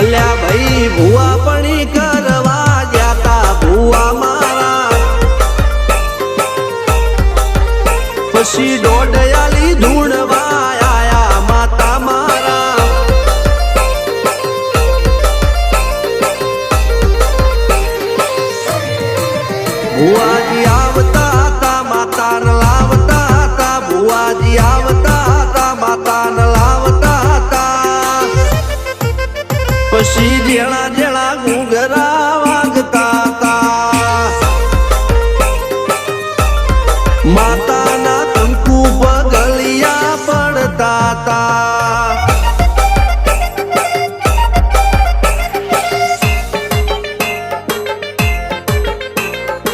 અલ્યા ભાઈ ભુવા પણી કરવા જાતા ભુવા મારા પછી દોડયાલી ધૂણવા આયા માતા મારા ભુવાજી આવતા